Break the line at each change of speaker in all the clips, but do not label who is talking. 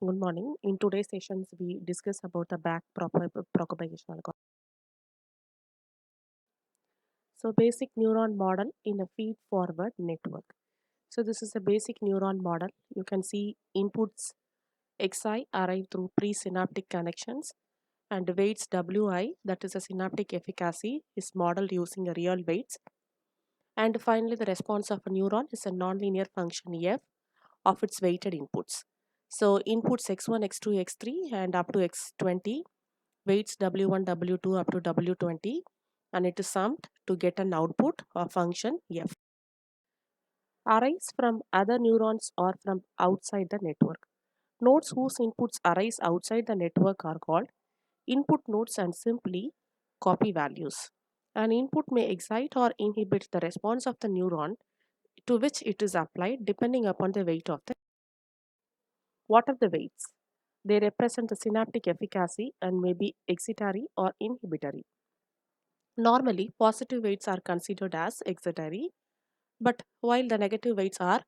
Good morning. In today's sessions, we discuss about the propagation algorithm. So, basic neuron model in a feed-forward network. So, this is a basic neuron model. You can see inputs Xi arrive through presynaptic connections and weights Wi, that is a synaptic efficacy, is modeled using a real weights. And finally, the response of a neuron is a nonlinear function f of its weighted inputs. So, inputs x1, x2, x3, and up to x20 weights W1, W2 up to W20, and it is summed to get an output or function F. Arise from other neurons or from outside the network. Nodes whose inputs arise outside the network are called input nodes and simply copy values. An input may excite or inhibit the response of the neuron to which it is applied depending upon the weight of the. What are the weights? They represent the synaptic efficacy and may be excitatory or inhibitory. Normally, positive weights are considered as excitatory, but while the negative weights are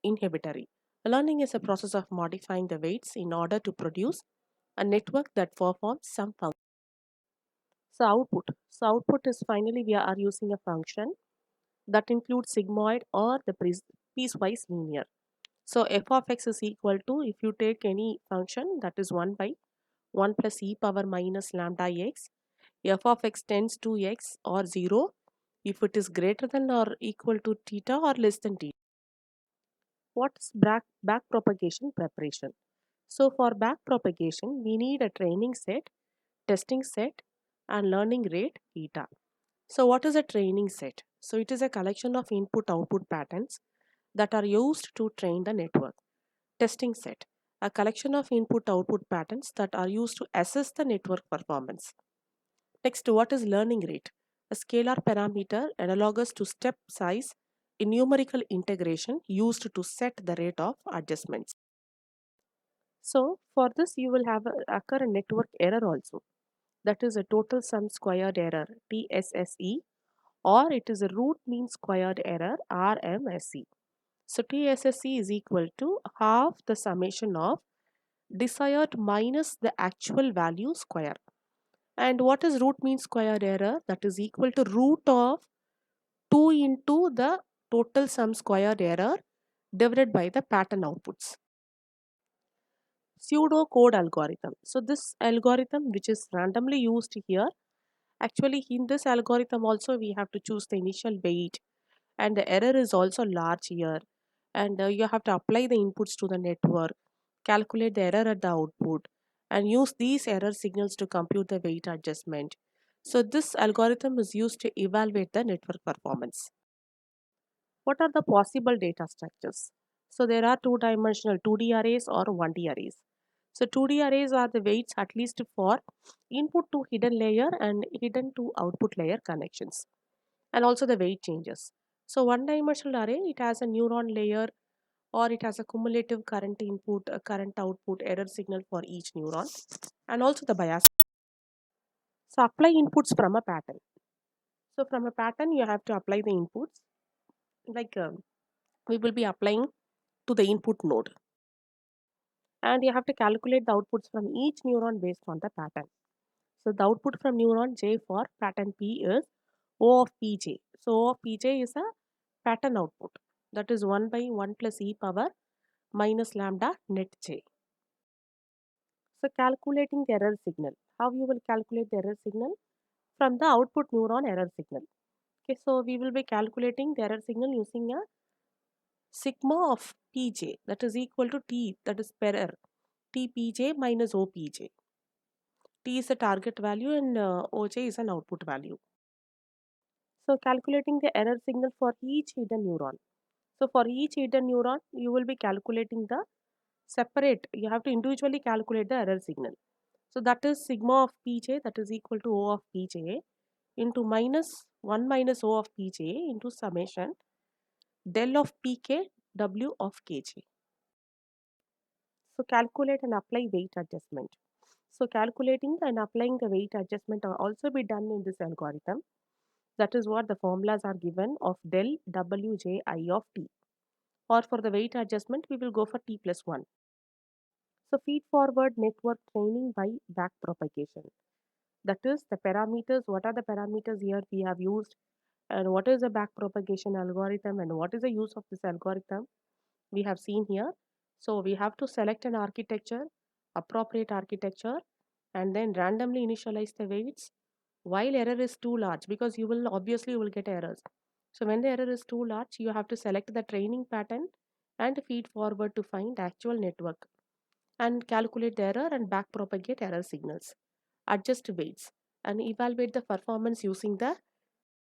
inhibitory. Learning is a process of modifying the weights in order to produce a network that performs some function. So output is finally we are using a function that includes sigmoid or the piecewise linear. So f of x is equal to, if you take any function that is 1 by 1 plus e power minus lambda x, f of x tends to x or 0 if it is greater than or equal to theta or less than theta. What is back propagation preparation? So for back propagation, we need a training set, testing set, and learning rate eta. So what is a training set? So it is a collection of input output patterns that are used to train the network. Testing set, a collection of input output patterns that are used to assess the network performance. Next, what is learning rate? A scalar parameter analogous to step size in numerical integration used to set the rate of adjustments. So, for this, you will have occur a network error also. That is a total sum squared error TSSE, or it is a root mean squared error RMSE. So, TSSE is equal to half the summation of desired minus the actual value square. And what is root mean squared error? That is equal to root of 2 into the total sum squared error divided by the pattern outputs. Pseudo code algorithm. So this algorithm which is randomly used here, actually in this algorithm also we have to choose the initial weight, and the error is also large here, and you have to apply the inputs to the network, calculate the error at the output, and use these error signals to compute the weight adjustment. So this algorithm is used to evaluate the network performance. What are the possible data structures? So there are two-dimensional 2D arrays or 1D arrays. So 2D arrays are the weights at least for input to hidden layer and hidden to output layer connections, and also the weight changes. So one-dimensional array, it has a neuron layer, or it has a cumulative current input, a current output error signal for each neuron, and also the bias. So apply inputs from a pattern. So from a pattern, you have to apply the inputs, like we will be applying to the input node, and you have to calculate the outputs from each neuron based on the pattern. So the output from neuron J for pattern P is O of Pj. So O of Pj is a pattern output, that is 1 by 1 plus e power minus lambda net J. So calculating the error signal. How you will calculate the error signal? From the output neuron error signal. Okay, so we will be calculating the error signal using a sigma of Pj, that is equal to T, that is per error, Tpj minus Opj. T is a target value and Oj is an output value. So calculating the error signal for each hidden neuron. So for each hidden neuron, you will be calculating the separate, you have to individually calculate the error signal. So that is sigma of Pj, that is equal to O of Pj into minus 1 minus O of Pj into summation del of Pk W of Kj. So calculate and apply weight adjustment. So calculating and applying the weight adjustment are also be done in this algorithm. That is what the formulas are given of del Wji of t. Or for the weight adjustment, we will go for t plus 1. So feed forward network training by back propagation. That is the parameters. What are the parameters here we have used, and what is the back propagation algorithm, and what is the use of this algorithm we have seen here. So we have to select an architecture, appropriate architecture, and then randomly initialize the weights while error is too large, because you will obviously you will get errors. So when the error is too large, you have to select the training pattern and feed forward to find actual network and calculate the error and backpropagate error signals. Adjust weights and evaluate the performance using the